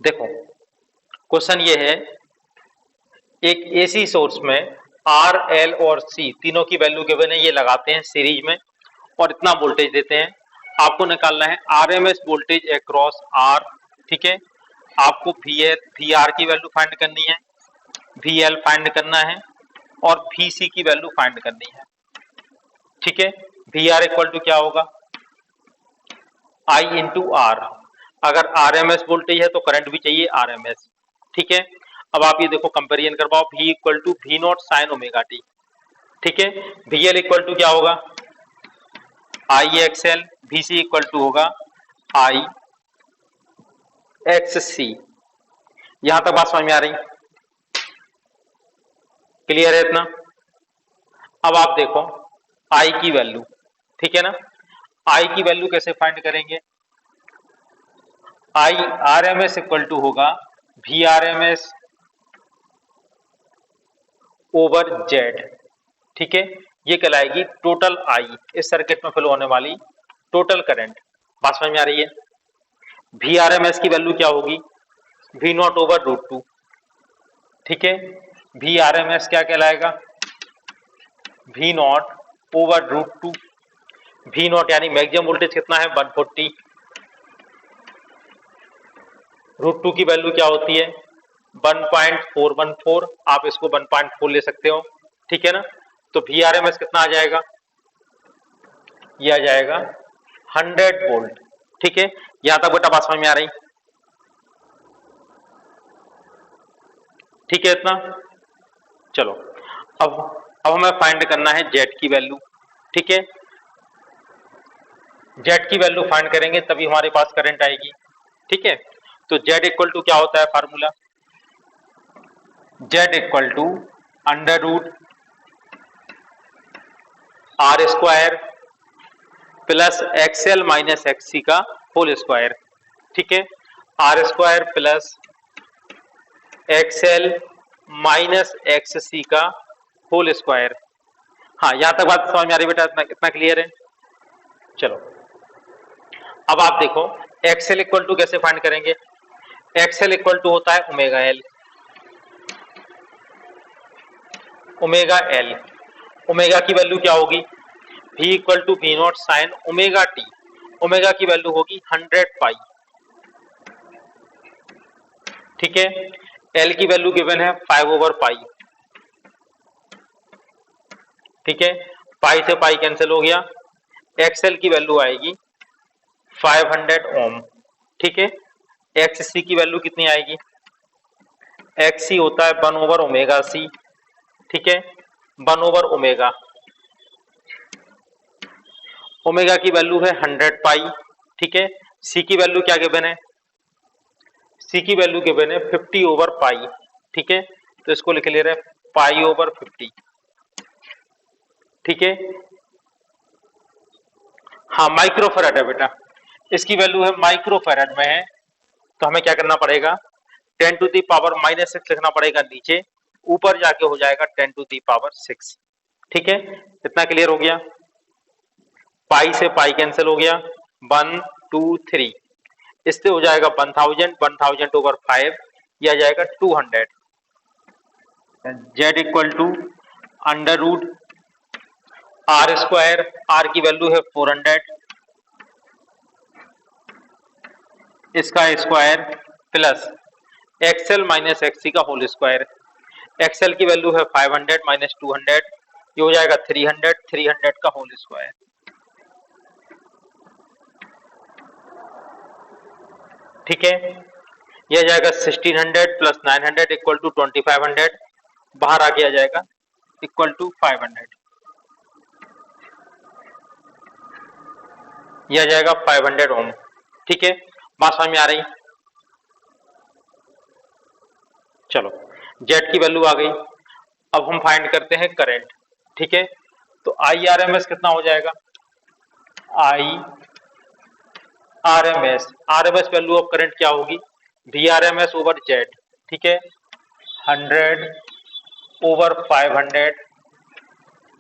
देखो क्वेश्चन ये है, एक एसी सोर्स में आर एल और सी तीनों की वैल्यू गिवन है, ये लगाते हैं सीरीज में और इतना वोल्टेज देते हैं। आपको निकालना है आरएमएस वोल्टेज अक्रॉस आर। ठीक है, आपको वी आर की वैल्यू फाइंड करनी है, वी एल फाइंड करना है और वी सी की वैल्यू फाइंड करनी है। ठीक है, वी आर इक्वल टू क्या होगा, आई इंटू आर। अगर आरएमएस वोल्टेज है तो करंट भी चाहिए आरएमएस। ठीक है, अब आप ये देखो कंपेरिजन करवाओ, V equal to V naught sine omega T. ठीक है, वी एल इक्वल टू क्या होगा, I X L. V C equal to होगा आई एक्स सी। यहां तक बात समझ में आ रही, क्लियर है इतना। अब आप देखो आई की वैल्यू, ठीक है ना, आई की वैल्यू कैसे फाइंड करेंगे, I R M S equal to होगा V R M S over Z. ठीक है, ये कहलाएगी टोटल आई, इस सर्किट में फ्लो होने वाली टोटल करंट। बात समझ में आ रही है। वी आर एम एस की वैल्यू क्या होगी, V naught over root two. ठीक है, वी आर एम एस क्या कहलाएगा, V naught over root two. V naught यानी मैक्सिमम वोल्टेज कितना है 140, रूट टू की वैल्यू क्या होती है 1.414, आप इसको 1.4 ले सकते हो। ठीक है ना, तो वी आर एम एस कितना आ जाएगा, ये आ जाएगा 100 वोल्ट। ठीक है, यहां तक बेटा बात समझ में आ रही, ठीक है इतना। चलो अब हमें फाइंड करना है जेड की वैल्यू। ठीक है, जेड की वैल्यू फाइंड करेंगे तभी हमारे पास करंट आएगी। ठीक है, तो जेड इक्वल टू क्या होता है formula, Z equal to under root R square plus XL minus XC का होल स्क्वायर। ठीक है, R square plus XL minus XC का होल स्क्वायर। हाँ, यहां तक बात समझ में आ रही बेटा, इतना क्लियर है। चलो अब आप देखो एक्सएल इक्वल टू कैसे फाइंड करेंगे, एक्सएल इक्वल टू होता है omega L. Omega L, omega की वैल्यू क्या होगी, V equal to V naught sine omega T. Omega की वैल्यू होगी 100 पाई। ठीक है, एल की वैल्यू गिवन है 5 ओवर पाई। ठीक है, पाई से पाई कैंसिल हो गया, एक्सएल की वैल्यू आएगी 500 ओम। ठीक है, एक्स सी की वैल्यू कितनी आएगी, एक्स सी होता है 1 ओवर ओमेगा सी। ठीक है, 1 ओवर ओमेगा, ओमेगा की वैल्यू है 100 पाई। ठीक है, सी की वैल्यू क्या गिवन है, सी की वैल्यू गिवन है 50 ओवर पाई। ठीक है, तो इसको लिख ले रहे पाई ओवर 50। ठीक है, हाँ माइक्रोफैराड है बेटा, इसकी वैल्यू है माइक्रोफैराड में है, तो हमें क्या करना पड़ेगा 10 टू दी पावर -6 लिखना पड़ेगा नीचे, ऊपर जाके हो जाएगा 10 टू दी पावर 6। ठीक है, इतना क्लियर हो गया। पाई से पाई कैंसिल हो गया, 1 2 3, इससे हो जाएगा 1000, 1000 ओवर 5, यह आ जाएगा 200। Z equal to under root R square, R की वैल्यू है 400, इसका square plus XL minus XC का होल स्क्वायर। एक्सएल की वैल्यू है 500 माइनस 200, ये हो जाएगा 300, 300 का होल स्क्वायर। ठीक है, यह जाएगा 1600 प्लस 900 इक्वल टू 2500, बाहर आ गया जाएगा इक्वल टू 500, यह जाएगा 500 ओम। ठीक है, बात समझ में आ रही। चलो जेड की वैल्यू आ गई, अब हम फाइंड करते हैं करंट। ठीक है, तो आई आर एम एस कितना हो जाएगा, I R M S, R M S value of current क्या होगी, V R M S over Z. ठीक है, 100 ओवर 500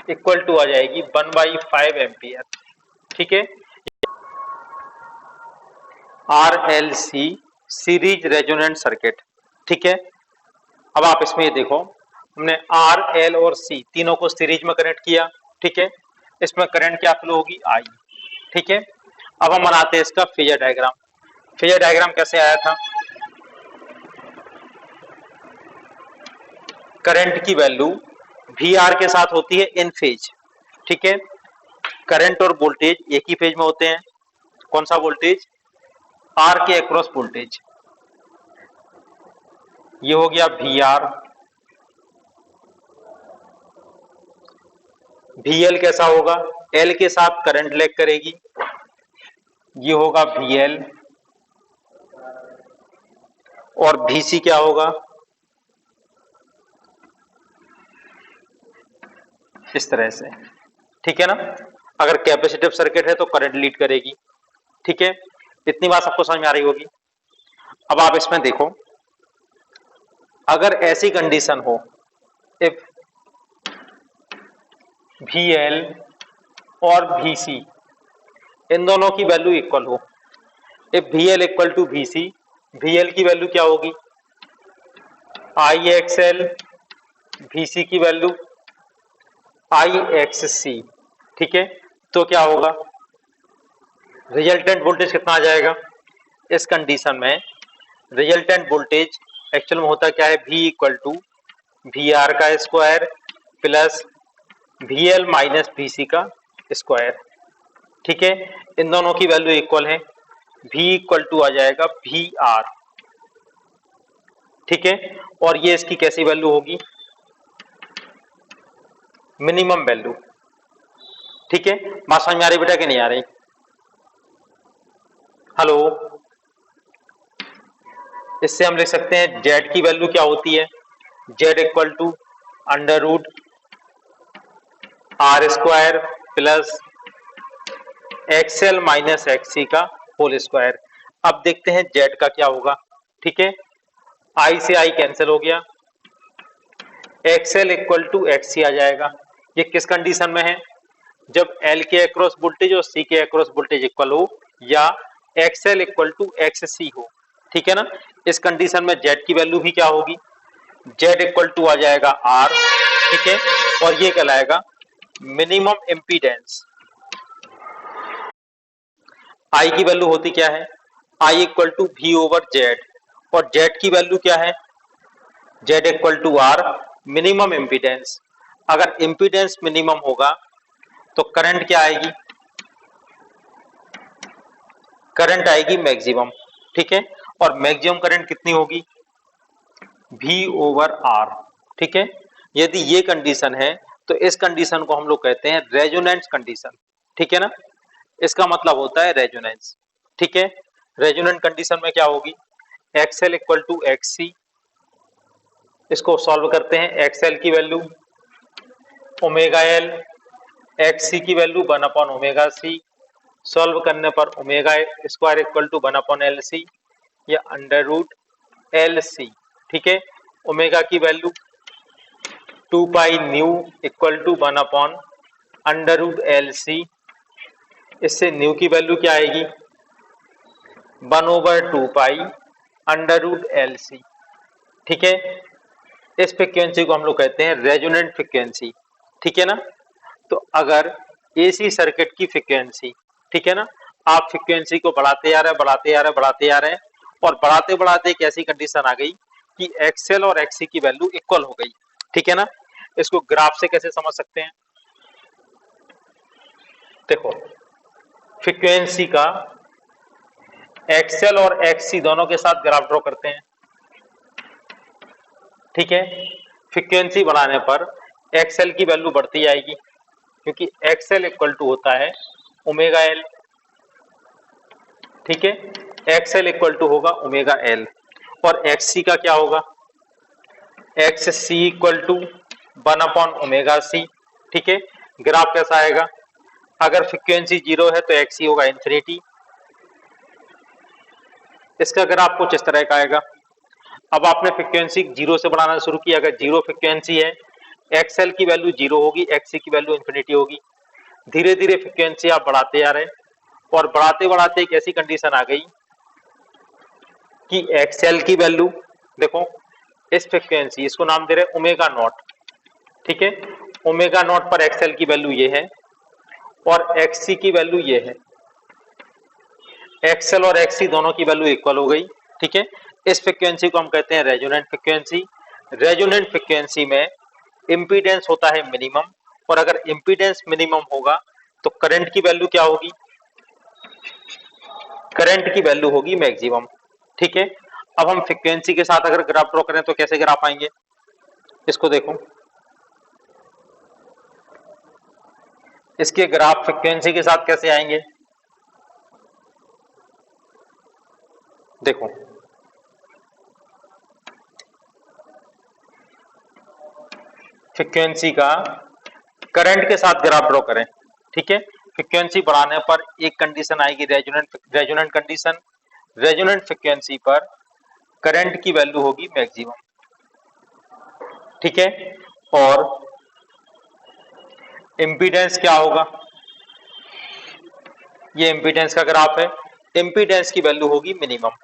इक्वल टू आ जाएगी 1/5 एम्पियर। ठीक है, R L C series resonant circuit. ठीक है, अब आप इसमें ये देखो, हमने आर एल और सी तीनों को सीरीज में कनेक्ट किया। ठीक है, इसमें करंट क्या फ्लो होगी, आई। ठीक है, अब हम बनाते हैं इसका फेजर डायग्राम। फेजर डायग्राम कैसे आया था, करंट की वैल्यू वी आर के साथ होती है इन फेज। ठीक है, करंट और वोल्टेज एक ही फेज में होते हैं। कौन सा वोल्टेज, आर के अक्रॉस वोल्टेज। ये हो गया वी आर। वी एल कैसा होगा, एल के साथ करंट लैग करेगी, ये होगा वी एल। और वी सी क्या होगा, इस तरह से। ठीक है ना, अगर कैपेसिटिव सर्किट है तो करंट लीड करेगी। ठीक है, इतनी बात सबको समझ में आ रही होगी। अब आप इसमें देखो, अगर ऐसी कंडीशन हो, इफ वी एल और वी सी इन दोनों की वैल्यू इक्वल हो, if V L equal to V C, V L की वैल्यू क्या होगी, I X L, V C की वैल्यू आई एक्स सी। ठीक है, तो क्या होगा, रिजल्टेंट वोल्टेज कितना आ जाएगा, इस कंडीशन में रिजल्टेंट वोल्टेज एक्चुअल में होता क्या है, V equal to V R का square plus V L minus V C का स्क्वायर। ठीक है, इन दोनों की वैल्यू इक्वल है, V इक्वल टू आ जाएगा वी आर। ठीक है, और ये इसकी कैसी वैल्यू होगी, मिनिमम वैल्यू। ठीक है, बात समझ में आ रही बेटा कि नहीं आ रही, हेलो। इससे हम लिख सकते हैं Z की वैल्यू क्या होती है, Z equal to under root R square plus XL minus XC का होल स्क्वायर। अब देखते हैं Z का क्या होगा। ठीक है, I से I कैंसिल हो गया, एक्सएल इक्वल टू एक्सी आ जाएगा। ये किस कंडीशन में है, जब L के अक्रॉस वोल्टेज और C के अक्रॉस वोल्टेज इक्वल हो, या एक्सएल इक्वल टू एक्स सी हो। ठीक है ना, इस कंडीशन में Z की वैल्यू भी क्या होगी, Z इक्वल टू आ जाएगा R। ठीक है, और ये कहलाएगा मिनिमम इम्पीडेंस। I की वैल्यू होती क्या है, I equal to V over Z, और Z की वैल्यू क्या है, Z equal to R minimum impedance. अगर इम्पीडेंस मिनिमम होगा तो करंट क्या आएगी, करंट आएगी मैक्सिमम। ठीक है, और मैक्सिमम करंट कितनी होगी, V ओवर R। ठीक है, यदि ये कंडीशन है तो इस कंडीशन को हम लोग कहते हैं रेजोनेंस कंडीशन। ठीक है ना, इसका मतलब होता है रेजोनेंस। ठीक है, रेजोनेंट कंडीशन में क्या होगी, एक्सएल इक्वल टू एक्सी। इसको सॉल्व करते हैं, एक्सएल की वैल्यू ओमेगा एल, एक्सी की value 1 upon omega C. Solve करने पर omega square equal to 1 upon L C या अंडर रूट एल सी। ठीक है, ओमेगा की value 2 pi nu equal to 1 upon under root L C. इससे nu की value क्या आएगी, 1 over 2 pi under root L C. ठीक है, इस फ्रीक्वेंसी को हम लोग कहते हैं रेजोनेंट फ्रीक्वेंसी। ठीक है ना, तो अगर एसी सर्किट की फ्रीक्वेंसी, ठीक है ना, आप फ्रीक्वेंसी को बढ़ाते आ रहे बढ़ाते आ रहे बढ़ाते आ रहे और बढ़ाते बढ़ाते एक ऐसी कंडीशन आ गई कि एक्सएल और एक्सी की वैल्यू इक्वल हो गई। ठीक है ना, इसको ग्राफ से कैसे समझ सकते हैं, देखो फ्रीक्वेंसी का एक्सएल और एक्सी दोनों के साथ ग्राफ ड्रॉ करते हैं। ठीक है, फ्रीक्वेंसी बढ़ाने पर एक्सएल की वैल्यू बढ़ती जाएगी, क्योंकि एक्सएल इक्वल टू होता है ओमेगा एल। ठीक है, एक्सएल इक्वल टू होगा ओमेगा एल, और एक्ससी का क्या होगा, X C equal to 1 upon omega C. ठीक है, ग्राफ कैसा आएगा, अगर फ्रीक्वेंसी 0 है तो एक्सी होगा इंफिनिटी। इसका ग्राफ कुछ इस तरह का आएगा। अब आपने फ्रीक्वेंसी 0 से बढ़ाना शुरू किया, अगर 0 फ्रीक्वेंसी है, एक्सएल की वैल्यू 0 होगी, एक्सी की वैल्यू इंफिनिटी होगी। धीरे धीरे फ्रीक्वेंसी आप बढ़ाते आ रहे और बढ़ाते बढ़ाते एक ऐसी कंडीशन आ गई कि एक्सएल की वैल्यू देखो, इस फ्रिक्वेंसी इसको नाम दे रहे ओमेगा नॉट, ठीक है। ओमेगा नॉट पर एक्सएल की वैल्यू ये है और एक्ससी की वैल्यू ये है। एक्सएल और एक्ससी दोनों की वैल्यू इक्वल हो गई, ठीक है। इस फ्रिक्वेंसी को हम कहते हैं रेजोनेंट फ्रिक्वेंसी। रेजोनेंट फ्रिक्वेंसी में इम्पीडेंस होता है मिनिमम, और अगर इम्पीडेंस मिनिमम होगा तो करंट की वैल्यू क्या होगी? करंट की वैल्यू होगी मैक्सिमम, ठीक है। अब हम फ्रिक्वेंसी के साथ अगर ग्राफ ड्रॉ करें तो कैसे ग्राफ आएंगे, इसको देखो। इसके ग्राफ फ्रिक्वेंसी के साथ कैसे आएंगे, देखो। फ्रिक्वेंसी का करंट के साथ ग्राफ ड्रॉ करें, ठीक है। फ्रिक्वेंसी बढ़ाने पर एक कंडीशन आएगी रेजोनेंट कंडीशन। रेजोनेंट फ्रिक्वेंसी पर करंट की वैल्यू होगी मैक्सिमम, ठीक है। और इम्पीडेंस क्या होगा, ये इम्पीडेंस का ग्राफ है। इम्पीडेंस की वैल्यू होगी मिनिमम,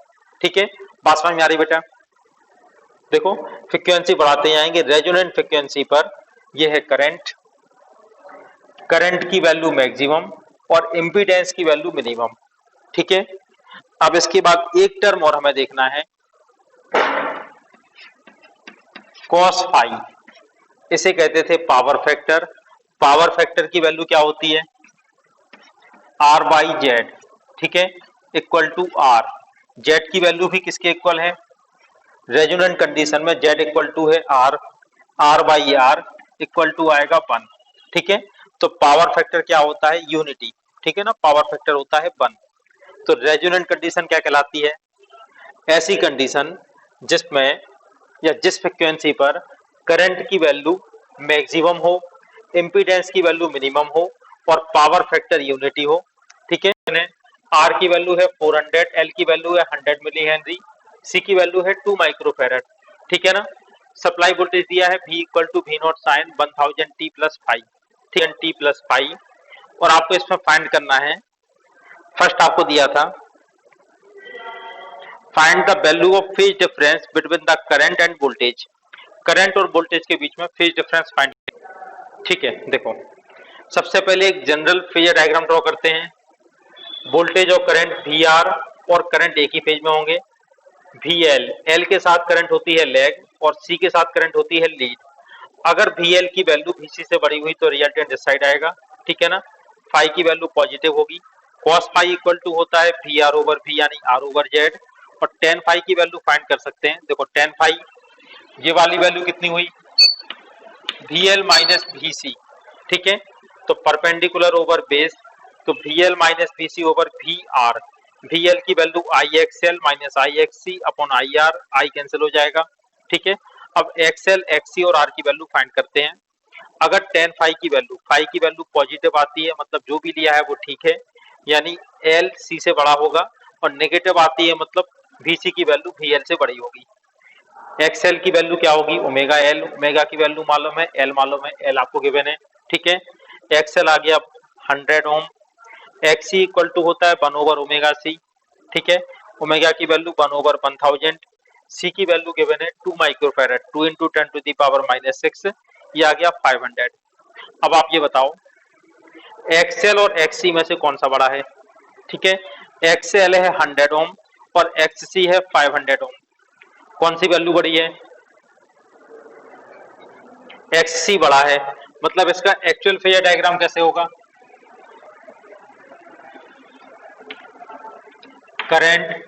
ठीक है। बात समझ में आ रही बेटा? देखो, फ्रिक्वेंसी बढ़ाते ही आएंगे। रेजोनेंट फ्रिक्वेंसी पर यह है करंट, करंट की वैल्यू मैक्सिमम और इम्पीडेंस की वैल्यू मिनिमम, ठीक है। अब इसके बाद एक टर्म और हमें देखना है, कॉस फाई। इसे कहते थे पावर फैक्टर। पावर फैक्टर की वैल्यू क्या होती है? आर बाई जेड, ठीक है, इक्वल टू आर। जेड की वैल्यू भी किसके इक्वल है? रेजोनेंट कंडीशन में जेड इक्वल टू है R, R by R equal to आएगा 1, ठीक है। तो पावर फैक्टर क्या होता है? यूनिटी, ठीक है ना। पावर फैक्टर होता है 1। तो रेजोनेंट कंडीशन क्या कहलाती है? ऐसी कंडीशन जिसमें या जिस फ्रिक्वेंसी पर करंट की वैल्यू मैक्सिमम हो, इम्पीडेंस की वैल्यू मिनिमम हो और पावर फैक्टर यूनिटी हो, ठीक है। आर की वैल्यू है 400, एल की वैल्यू है 100 मिली हेनरी, सी की वैल्यू है 2 माइक्रोफेरेड, ठीक है ना। सप्लाई वोल्टेज दिया है V equal to V naught sine 1000 T plus five, ठीक है, टी प्लस फाइव। और आपको इसमें फाइंड करना है, फर्स्ट आपको दिया था find the value of phase difference between the current end voltage. Current और वोल्टेज के बीच में फेज डिफरेंस फाइंड, ठीक है। देखो, सबसे पहले एक जनरल फेजर डायग्राम ड्रॉ करते हैं। वोल्टेज और करंट VR और करंट एक ही फेज में होंगे। VL, L के साथ करंट होती है लैग और C के साथ करंट होती है लीड। अगर VL की वैल्यू VC से बड़ी हुई तो रिजल्टेंट इस साइड आएगा, ठीक है ना। फाई की वैल्यू पॉजिटिव होगी। cos फाई इक्वल टू होता है VR ओवर V यानी R ओवर Z। और tan फाई की वैल्यू फाइंड कर सकते हैं। देखो tan फाई, ये वाली वैल्यू कितनी हुई? VL माइनस VC, ठीक है। तो परपेंडिकुलर ओवर बेस, तो VL minus VC over VR। VL की value IXL minus IXC upon IR, I cancel हो जाएगा, ठीक है। अब XL, XC और R की वैल्यू फाइंड करते हैं। अगर tan फाई की वैल्यू पॉजिटिव आती है, मतलब जो भी लिया है वो ठीक है, यानी L C से बड़ा होगा, और नेगेटिव आती है मतलब VC की वैल्यू VL से बड़ी होगी। XL की वैल्यू क्या होगी? Omega L। ओमेगा की वैल्यू मालूम है, L मालूम है, L आपको गिवन है, ठीक है। XL आ गया 100 ओम। XC इक्वल टू होता है 1 ओवर ओमेगा C, ठीक है। ओमेगा की वैल्यू 1 ओवर 1000। C की वैल्यू गिवन है 2 microfarad, 2 into 10 to the power minus 6, ये आ गया 500। अब आप ये बताओ XL और XC में से कौन सा बड़ा है? ठीक है, XL है 100 ओम और XC है 500 ओम। कौन सी वैल्यू बड़ी है? XC बड़ा है। मतलब इसका एक्चुअल फेजर डायग्राम कैसे होगा? करंट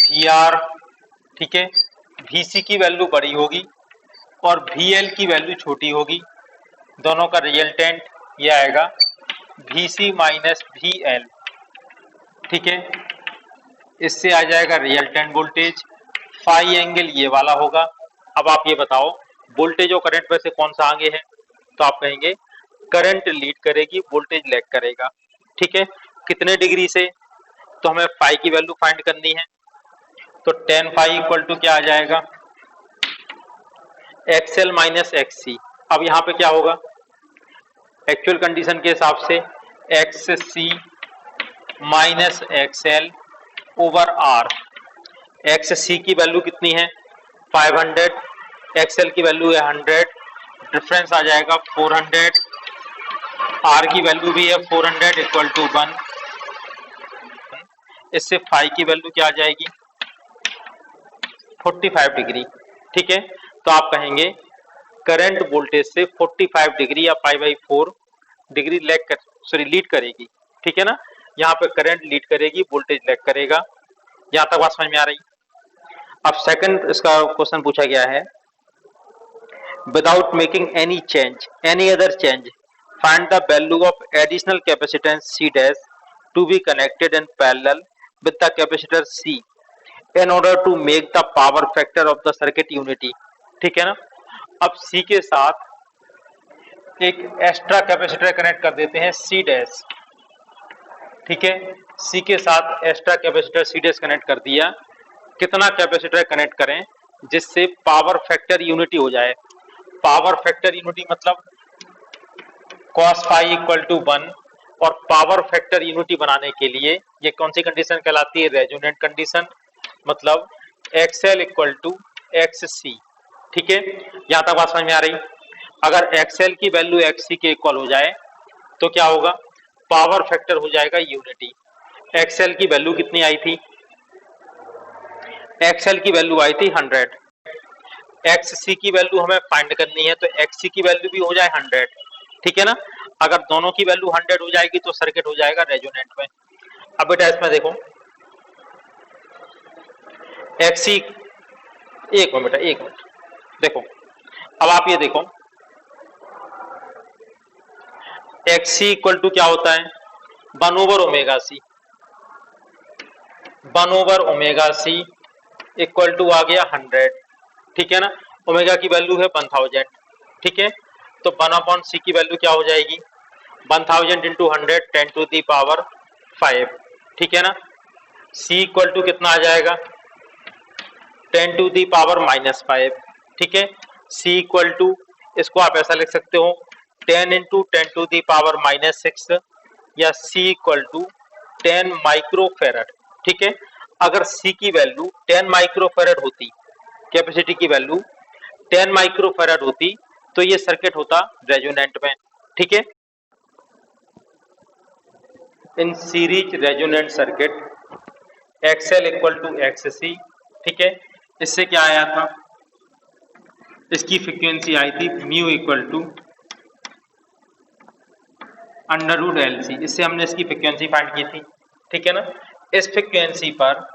VR, ठीक है, VC की वैल्यू बड़ी होगी और VL की वैल्यू छोटी होगी। दोनों का रिजल्टेंट ये आएगा VC माइनस VL, ठीक है। इससे आ जाएगा रिजल्टेंट वोल्टेज। फाई एंगल ये वाला होगा। अब आप ये बताओ वोल्टेज और करंट में से कौन सा आगे है? तो आप कहेंगे करंट लीड करेगी, वोल्टेज लैग करेगा, ठीक है। कितने डिग्री से? तो हमें फाई की वैल्यू फाइंड करनी है। तो tan फाई इक्वल टू क्या आ जाएगा? XL minus XC। अब यहाँ पे क्या होगा? एक्चुअल कंडीशन के हिसाब से XC minus XL over R। X C की वैल्यू कितनी है 500, एक्सएल की वैल्यू है 100, डिफरेंस आ जाएगा 400, आर की वैल्यू भी है 400 इक्वल टू 1। इससे फाई की वैल्यू क्या आ जाएगी 45 डिग्री। ठीक है, तो आप कहेंगे करंट वोल्टेज से 45 डिग्री या पाई बाई 4 डिग्री लीड करेगी। ठीक है ना, यहाँ पे करंट लीड करेगी, वोल्टेज लैग करेगा। यहाँ तक बात समझ में आ रही। अब सेकंड इसका क्वेश्चन पूछा गया है, without making any other change find the value of additional capacitance C dash to be connected in parallel with the capacitor C in order to make the power factor of the circuit unity। ठीक है ना, अब C के साथ एक extra capacitor connect कर देते हैं C डैश। ठीक है, C के साथ extra capacitor C dash connect कर दिया। कितना कैपेसिटर कनेक्ट करें जिससे पावर फैक्टर यूनिटी हो जाए। पावर फैक्टर यूनिटी मतलब cos फाई इक्वल टू 1, और पावर फैक्टर यूनिटी बनाने के लिए ये कौन सी कंडीशन कहलाती है रेजोनेंट कंडीशन, मतलब XL इक्वल टू XC। ठीक है, यहां तक बात समझ में आ रही। अगर XL की वैल्यू XC के इक्वल हो जाए तो क्या होगा, पावर फैक्टर हो जाएगा यूनिटी। XL की वैल्यू कितनी आई थी, XL की वैल्यू आई थी 100, XC की वैल्यू हमें फाइंड करनी है, तो XC की वैल्यू भी हो जाए 100। ठीक है ना, अगर दोनों की वैल्यू 100 हो जाएगी तो सर्किट हो जाएगा रेजोनेंट में। अब बेटा इसमें देखो XC, एक मिनट बेटा, एक मिनट देखो। अब आप ये देखो XC इक्वल टू क्या होता है 1 over omega C, 1 over omega C equal to आ गया 100। ठीक है ना, ओमेगा की वैल्यू है 1000। ठीक है, तो 1 अपॉन सी की वैल्यू क्या हो जाएगी 1000 इंटू 100 10 टू दी पावर 5। ठीक है ना, सी इक्वल टू कितना आ जाएगा 10 टू दी पावर -5। ठीक है, सी इक्वल टू, इसको आप ऐसा लिख सकते हो 10 इंटू 10 टू दी पावर -6, या सी इक्वल टू 10 माइक्रोफेरेड। ठीक है, अगर सी की वैल्यू 10 माइक्रोफेरेड होती, कैपेसिटी की वैल्यू 10 माइक्रोफेरेड होती, तो ये सर्किट होता रेजोनेंट में। ठीक है, in series resonant circuit XL equal to XC। ठीक है, इससे क्या आया था, इसकी फ्रीक्वेंसी आई थी म्यू इक्वल टू √LC। इससे हमने इसकी फ्रीक्वेंसी फाइंड की थी। ठीक है ना, इस फ्रीक्वेंसी पर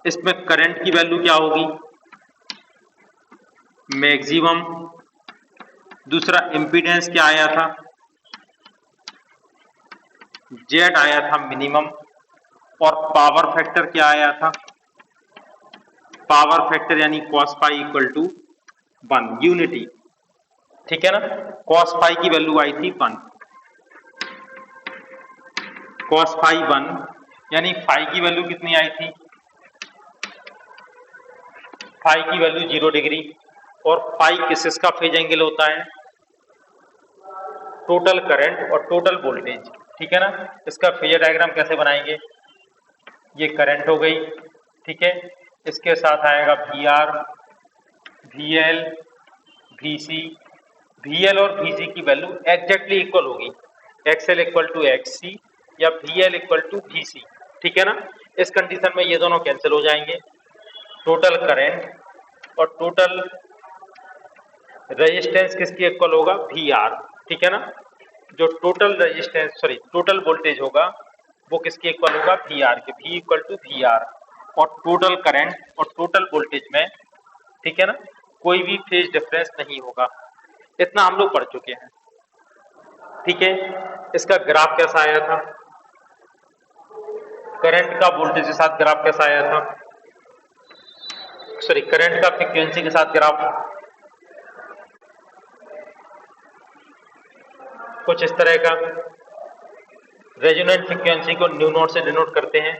इसमें करंट की वैल्यू क्या होगी मैक्सिमम, दूसरा इम्पीडेंस क्या आया था Z आया था मिनिमम, और पावर फैक्टर क्या आया था, पावर फैक्टर यानी cos pi equal to 1 unity. ठीक है ना, cos पाई की वैल्यू आई थी 1, cos फाई 1, यानी फाई की वैल्यू कितनी आई थी, फाई की वैल्यू 0 डिग्री। और फाई किसका फेज एंगल होता है, टोटल करंट और टोटल वोल्टेज। ठीक है ना, इसका फेजर डायग्राम कैसे बनाएंगे, ये करंट हो गई। ठीक है, इसके साथ आएगा VR, VL, VC। VL और VC की वैल्यू एग्जैक्टली इक्वल होगी, XL इक्वल टू XC या VL इक्वल टू VC। ठीक है ना, इस कंडीशन में ये दोनों कैंसिल हो जाएंगे। टोटल करंट और टोटल रेजिस्टेंस किसकी इक्वल होगा VR। ठीक है ना, जो टोटल रेजिस्टेंस टोटल वोल्टेज होगा वो किसके इक्वल होगा VR के, V इक्वल टू VR। और टोटल करंट और टोटल वोल्टेज में, ठीक है ना, कोई भी फेज डिफरेंस नहीं होगा। इतना हम लोग पढ़ चुके हैं। ठीक है, इसका ग्राफ कैसा आया था, करंट का वोल्टेज के साथ ग्राफ कैसा आया था, करंट का फ्रीक्वेंसी के साथ ग्राफ कुछ इस तरह का। रेजोनेंट फ्रीक्वेंसी को न्यू नोट से डिनोट करते हैं।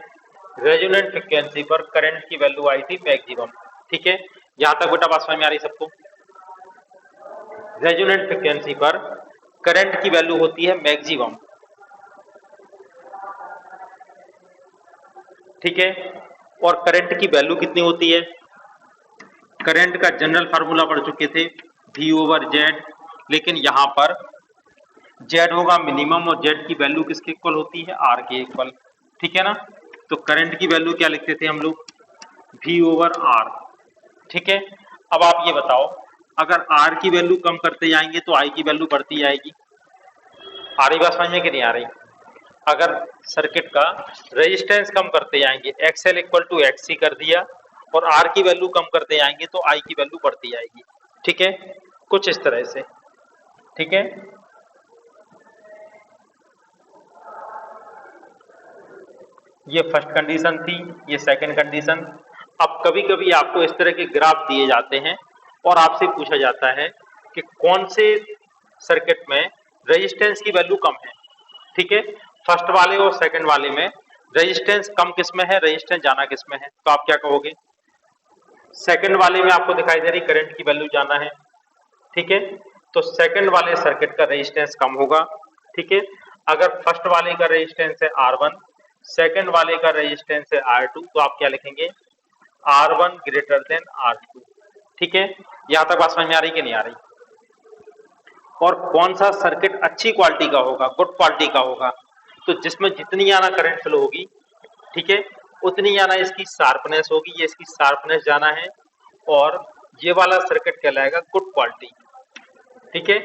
रेजोनेंट फ्रीक्वेंसी पर करंट की वैल्यू आई थी मैक्सिमम। ठीक है, यहां तक बेटा बात समझ में आ रही सबको। रेजोनेंट फ्रीक्वेंसी पर करंट की वैल्यू होती है मैक्सिमम। ठीक है, और करंट की वैल्यू कितनी होती है? करंट का जनरल फार्मूला पढ़ चुके थे, V ओवर जेड, लेकिन यहां पर जेड होगा मिनिमम और जेड की वैल्यू किसके इक्वल होती है? आर के इक्वल, ठीक है ना। तो करंट की वैल्यू क्या लिखते थे हम लोग? V ओवर आर, ठीक है। अब आप ये बताओ, अगर आर की वैल्यू कम करते जाएंगे तो आई की वैल्यू बढ़ती जाएगी। आ रही बात समझ में कि नहीं आ रही? अगर सर्किट का रेजिस्टेंस कम करते जाएंगे, एक्सएल इक्वल टू एक्स सी कर दिया, और आर की वैल्यू कम करते जाएंगे तो आई की वैल्यू बढ़ती जाएगी, ठीक है। कुछ इस तरह से, ठीक है। ये फर्स्ट कंडीशन थी, ये सेकंड कंडीशन। अब कभी कभी आपको इस तरह के ग्राफ दिए जाते हैं और आपसे पूछा जाता है कि कौन से सर्किट में रेजिस्टेंस की वैल्यू कम है, ठीक है। फर्स्ट वाले और सेकंड वाले में रेजिस्टेंस कम किस में है, रेजिस्टेंस ज्यादा किस में है? तो आप क्या कहोगे? सेकंड वाले में आपको दिखाई दे रही करंट की वैल्यू ज्यादा है, ठीक है। तो सेकंड वाले सर्किट का रेजिस्टेंस कम होगा, ठीक है। अगर फर्स्ट वाले का रेजिस्टेंस है R1, सेकंड वाले का रेजिस्टेंस है R2, तो आप क्या लिखेंगे? R1 ग्रेटर देन R2, ठीक है। यहां तक बात समझ में आ रही कि नहीं आ रही? और कौन सा सर्किट अच्छी क्वालिटी का होगा, गुड क्वालिटी का होगा? तो जिसमें जितनी ज्यादा करंट फ्लो होगी, ठीक है, उतनी ज्यादा इसकी शार्पनेस होगी, ये इसकी शार्पनेस जाना है, और ये वाला सर्किट कहलाएगा गुड क्वालिटी, ठीक है।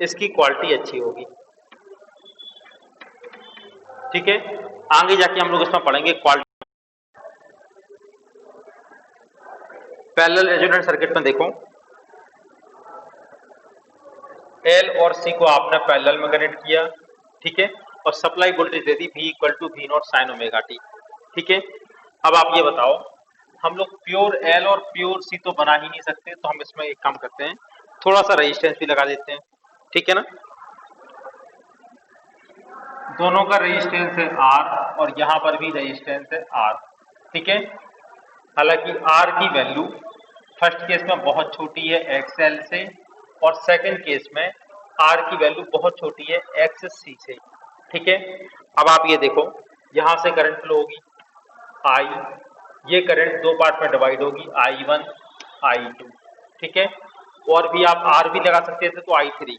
इसकी क्वालिटी अच्छी होगी, ठीक है। आगे जाके हम लोग इसमें पढ़ेंगे क्वालिटी। पैरेलल रेजोनेंट सर्किट में देखो, एल और सी को आपने पैरेलल में कनेक्ट किया, ठीक है, और सप्लाई वोल्टेज दे दी V equal to V naught sine omega T, ठीक है। अब आप ये बताओ, हम लोग प्योर एल और प्योर सी तो बना ही नहीं सकते, तो हम इसमें एक काम करते हैं, थोड़ा सा रेजिस्टेंस भी लगा देते हैं, ठीक है ना। दोनों का रेजिस्टेंस है R और यहां पर भी रेजिस्टेंस है R, ठीक है। हालांकि R की वैल्यू फर्स्ट केस में बहुत छोटी है XL से, और सेकंड केस में R की वैल्यू बहुत छोटी है XC से, ठीक है। अब आप ये देखो, यहां से करंट फ्लो होगी I, ये करंट दो पार्ट में डिवाइड होगी, I1 I2, ठीक है। और भी आप R भी लगा सकते थे तो I3,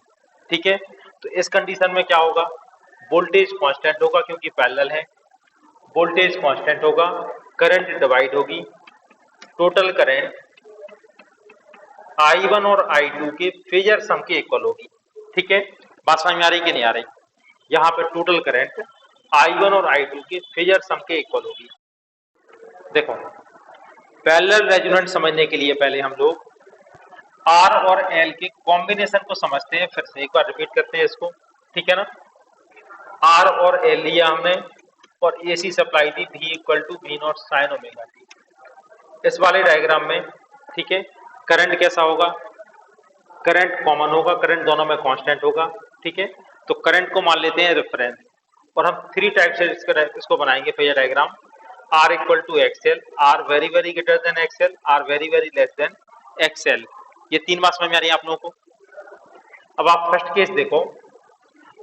ठीक है। तो इस कंडीशन में क्या होगा? वोल्टेज कांस्टेंट होगा क्योंकि पैरेलल है, वोल्टेज कांस्टेंट होगा, करंट डिवाइड होगी, टोटल करंट I1 और I2 के फेजर सम के इक्वल होगी, ठीक है। बात समझ में आ रही कि नहीं आ रही? यहाँ पे टोटल करंट I1 और I2 के फेजर सम के इक्वल होगी। देखो, पैरेलल रेजोनेंट समझने के लिए पहले हम लोग R और L के कॉम्बिनेशन को समझते हैं, फिर से एक बार रिपीट करते हैं इसको, ठीक है ना। R और L लिया हमने, और AC सप्लाई दी V equal to V naught sine omega T. इस वाले डायग्राम में, ठीक है, करंट कैसा होगा? करंट कॉमन होगा, करंट दोनों में कांस्टेंट होगा, ठीक है। तो करंट को मान लेते हैं रेफरेंस, और हम थ्री टाइप से इसको बनाएंगे phasor diagram. R equal to XL, R very very greater than XL, R very very less than XL. ये तीन बात समझ में आ रही है आप लोगों को? अब आप फर्स्ट केस देखो,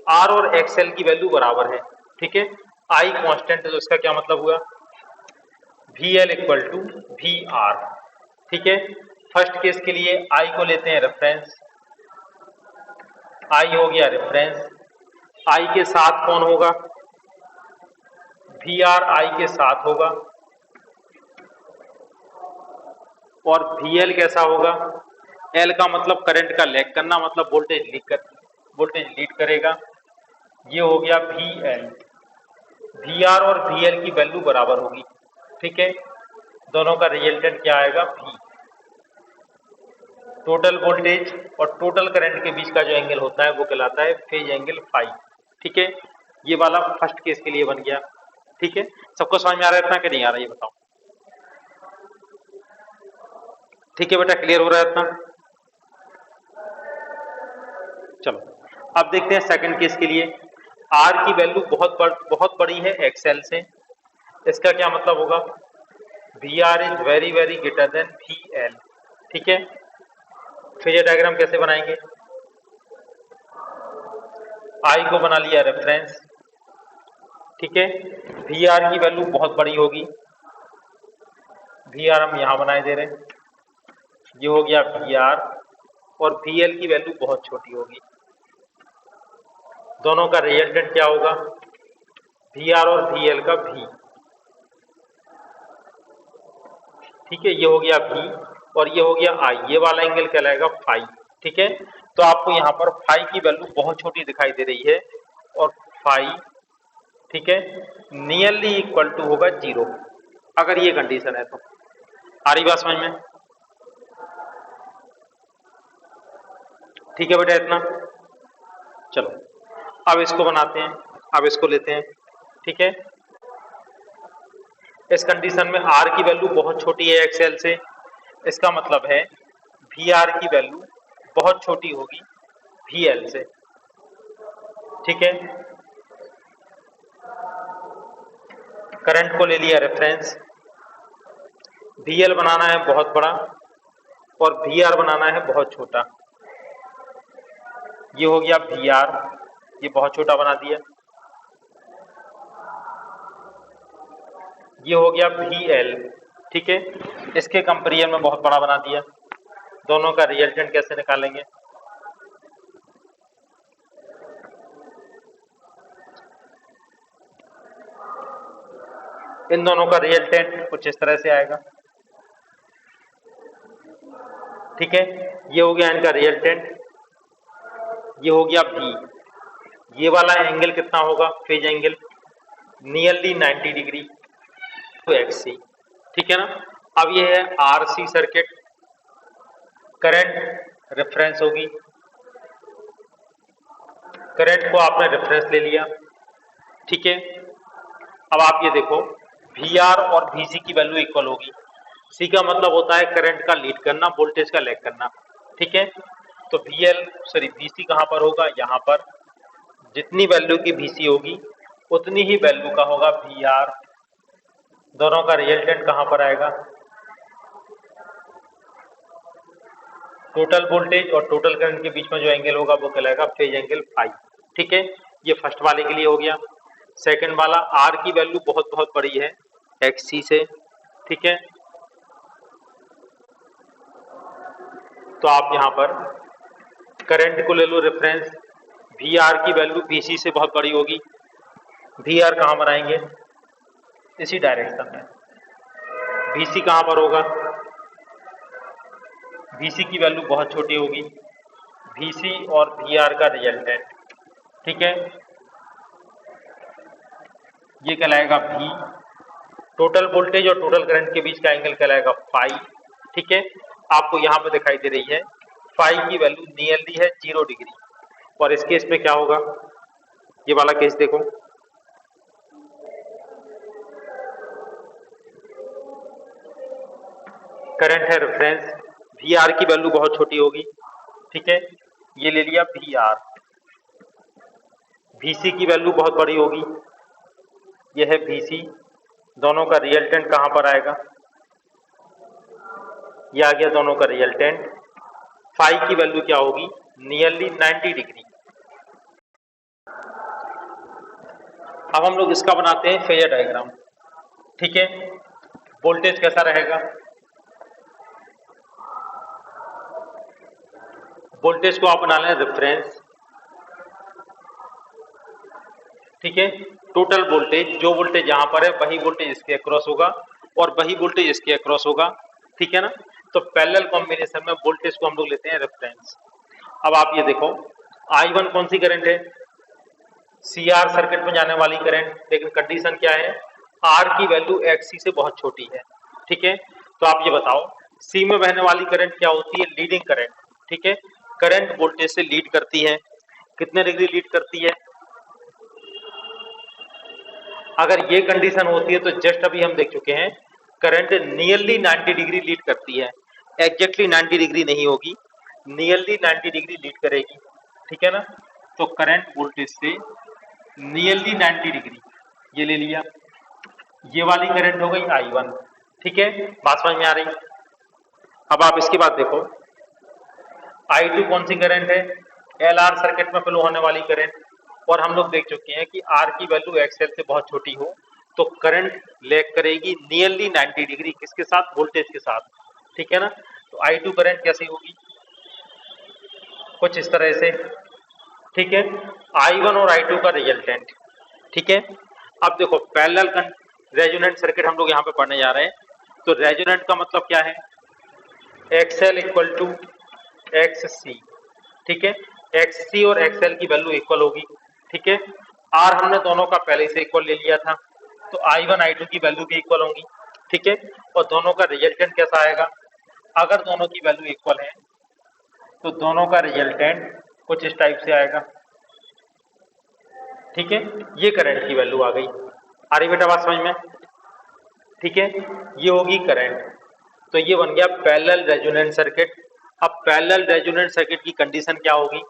R और एक्सएल की वैल्यू बराबर है, ठीक है। I कांस्टेंट है, तो इसका क्या मतलब हुआ? VL इक्वल टू VR, ठीक है। फर्स्ट केस के लिए I को लेते हैं रेफरेंस, I हो गया रेफरेंस, I के साथ कौन होगा? VR I के साथ होगा, और VL कैसा होगा? L का मतलब करंट का लैग करना, मतलब वोल्टेज लीड करेगा, ये हो गया VL। VR और VL की वैल्यू बराबर होगी, ठीक है। दोनों का रिजल्टेंट क्या आएगा? V। टोटल वोल्टेज और टोटल करंट के बीच का जो एंगल होता है वो कहलाता है फेज एंगल फाई, ठीक है। ये वाला फर्स्ट केस के लिए बन गया, ठीक है। सबको समझ में आ रहा है इतना कि नहीं आ रहा है ये बताओ? ठीक है बेटा, क्लियर हो रहा है इतना? चलो, अब देखते हैं सेकंड केस के लिए। R की वैल्यू बहुत बड़ी है XL से, इसका क्या मतलब होगा? VR is very very greater then VL, ठीक है। फेजर डायग्राम कैसे बनाएंगे? I को बना लिया रेफरेंस, ठीक है। VR की वैल्यू बहुत बड़ी होगी, वी आर हम यहाँ बनाए दे रहे हैं, ये हो गया वी आर, और वी एल की वैल्यू बहुत छोटी होगी। दोनों का रिजल्टेंट क्या होगा, वी आर और वी एल का वी, ठीक है, ये हो गया वी और ये हो गया आई, ये वाला एंगल कहलाएगा फाई, ठीक है। तो आपको यहाँ पर फाई की वैल्यू बहुत छोटी दिखाई दे रही है और फाई, ठीक है, नियरली इक्वल टू होगा 0, अगर ये कंडीशन है तो। आ रही बात समझ में? ठीक है बेटा, इतना। चलो अब इसको बनाते हैं, अब इसको लेते हैं, ठीक है। इस कंडीशन में आर की वैल्यू बहुत छोटी है एक्सएल से, इसका मतलब है वी आर की वैल्यू बहुत छोटी होगी वी एल से, ठीक है। करंट को ले लिया रेफरेंस, वी एल बनाना है बहुत बड़ा और वी आर बनाना है बहुत छोटा। ये हो गया वी आर, ये बहुत छोटा बना दिया, ये हो गया वी एल, ठीक है, इसके कंपेरिजन में बहुत बड़ा बना दिया। दोनों का रिजल्टेंट कैसे निकालेंगे, इन दोनों का रिजल्टेंट कुछ इस तरह से आएगा, ठीक है। ये हो गया इनका रिजल्टेंट, ये हो गया वी, ये वाला एंगल कितना होगा, phase angle nearly 90 degree to X C, ठीक है ना। अब ये है R C circuit, current reference होगी, करंट को आपने रेफरेंस ले लिया, ठीक है। अब आप ये देखो वी आर और वी सी की वैल्यू इक्वल होगी, सी का मतलब होता है करंट का लीड करना, वोल्टेज का लैग करना, ठीक है। तो वी एल सॉरी वी सी कहाँ पर होगा, यहाँ पर, जितनी वैल्यू की वी सी होगी उतनी ही वैल्यू का होगा वी आर। दोनों का रिजल्टेंट कहाँ पर आएगा, टोटल वोल्टेज और टोटल करंट के बीच में जो एंगल होगा वो कहलाएगा फेज एंगल फाई, ठीक है। ये फर्स्ट वाले के लिए हो गया। सेकंड वाला, आर की वैल्यू बहुत बहुत बड़ी है एक्स सी से, ठीक है। तो आप यहाँ पर करंट को ले लो रेफरेंस, वी आर की वैल्यू वी सी से बहुत बड़ी होगी, वी आर कहाँ बनाएंगे, इसी डायरेक्शन में, वी सी कहाँ पर होगा, वी सी की वैल्यू बहुत छोटी होगी, वी सी और वी आर का रिजल्टेंट, ठीक है, ये कहलाएगा वी, टोटल वोल्टेज और टोटल करंट के बीच का एंगल कहलाएगा फाई, ठीक है। आपको यहाँ पे दिखाई दे रही है फाई की वैल्यू नियरली है 0 डिग्री, और इस केस में क्या होगा, ये वाला केस देखो, करंट है रेफरेंस, वी आर की वैल्यू बहुत छोटी होगी, ठीक है, ये ले लिया वी आर, वी सी की वैल्यू बहुत बड़ी होगी, ये है वी सी। दोनों का रिजल्टेंट कहाँ पर आएगा, ये आ गया दोनों का रिजल्टेंट, फाई की वैल्यू क्या होगी, नियरली 90 डिग्री। अब हम लोग इसका बनाते हैं फेजर डायग्राम, ठीक है। वोल्टेज कैसा रहेगा, वोल्टेज को आप बना लें रेफरेंस, ठीक है। टोटल वोल्टेज, जो वोल्टेज यहां पर है वही वोल्टेज इसके अक्रॉस होगा और वही वोल्टेज इसके अक्रॉस होगा, ठीक है ना। तो पैरेलल कॉम्बिनेशन में वोल्टेज को हम लोग लेते हैं रेफरेंस। अब आप ये देखो I1 कौन सी करंट है, सी आर सर्किट में जाने वाली करंट, लेकिन कंडीशन क्या है, आर की वैल्यू एक्स सी से बहुत छोटी है, ठीक है। तो आप ये बताओ सी में बहने वाली करंट क्या होती है, लीडिंग करंट, ठीक है। करंट वोल्टेज से लीड करती है, कितने डिग्री लीड करती है, अगर ये कंडीशन होती है तो जस्ट अभी हम देख चुके हैं करंट नियरली 90 डिग्री लीड करती है, एग्जैक्टली 90 डिग्री नहीं होगी, नियरली 90 डिग्री लीड करेगी, ठीक है ना। तो करंट वोल्टेज से नियरली 90 डिग्री, ये ले लिया, ये वाली करंट हो गई I1, ठीक है, बात समझ में आ रही। अब आप इसके बाद देखो I2 कौन सी करंट है, एल आर सर्किट में फ्लो होने वाली करंट, और हम लोग देख चुके हैं कि आर की वैल्यू एक्सएल से बहुत छोटी हो तो करंट लैग करेगी नियरली 90 डिग्री किसके साथ, वोल्टेज के साथ, ठीक है ना। तो I2 करंट कैसी होगी, कुछ इस तरह से, ठीक है। I1 और I2 का रिजल्टेंट, ठीक है। अब देखो पैरेलल रेजोनेंट सर्किट हम लोग यहाँ पे पढ़ने जा रहे हैं, तो रेजोनेंट का मतलब क्या है, XL इक्वल टू XC, ठीक है। XC और XL की वैल्यू इक्वल होगी, ठीक है। R हमने दोनों का पहले से इक्वल ले लिया था, तो I1 I2 की वैल्यू भी इक्वल होंगी, ठीक है। और दोनों का रिजल्टेंट कैसा आएगा, अगर दोनों की वैल्यू इक्वल है तो दोनों का रिजल्टेंट कुछ इस टाइप से आएगा, ठीक है। ये करंट की वैल्यू आ गई, आ रही बेटा बात समझ में, ठीक है। ये होगी करंट, तो ये बन गया पैरेलल रेजोनेंट सर्किट। अब पैरेलल रेजोनेंट सर्किट की कंडीशन क्या होगी,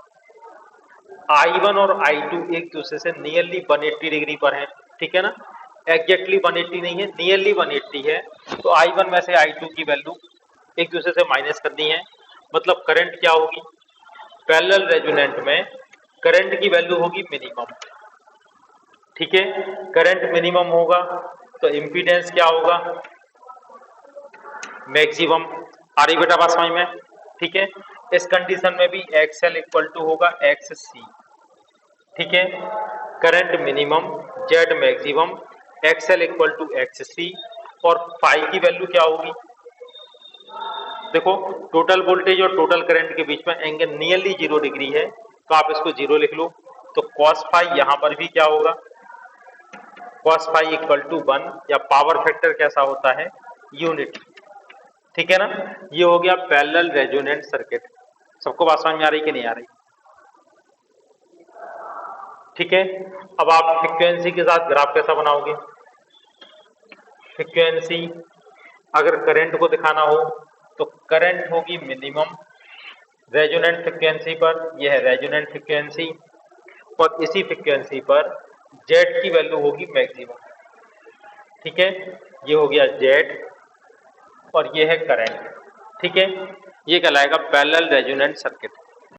I1 और I2 एक दूसरे से नियरली 180 डिग्री पर है, ठीक है ना। एग्जैक्टली 180 नहीं है, नियरली 180 है, तो I1 में से I2 की वैल्यू एक दूसरे से माइनस करनी है, मतलब करंट क्या होगी, पैरेलल रेजोनेंट में करंट की वैल्यू होगी मिनिमम, ठीक है। करंट मिनिमम होगा तो इम्पीडेंस क्या होगा, मैक्सिमम। आ रही बेटा बात समझ में, ठीक है। इस कंडीशन में भी XL इक्वल टू होगा XC, ठीक है। Current minimum, Z maximum, XL equal to XC, और फाई की वैल्यू क्या होगी, देखो टोटल वोल्टेज और टोटल करंट के बीच में एंगल नियरली 0 डिग्री है, तो आप इसको 0 लिख लो, तो cos फाई यहाँ पर भी क्या होगा, cos फाई इक्वल टू 1, या पावर फैक्टर कैसा होता है, यूनिटी, ठीक है ना। ये हो गया पैरेलल रेजोनेंट सर्किट। सबको बात समझ में आ रही कि नहीं आ रही, ठीक है। अब आप फ्रीक्वेंसी के साथ ग्राफ कैसा बनाओगे, फ्रीक्वेंसी अगर करंट को दिखाना हो तो करंट होगी मिनिमम रेजोनेंट फ्रीक्वेंसी पर, यह है रेजोनेंट फ्रीक्वेंसी, और इसी फ्रीक्वेंसी पर Z की वैल्यू होगी मैक्सिमम, ठीक है। ये हो गया Z और ये है करंट, ठीक है। ये कहलाएगा पैरेलल रेजोनेंट सर्किट।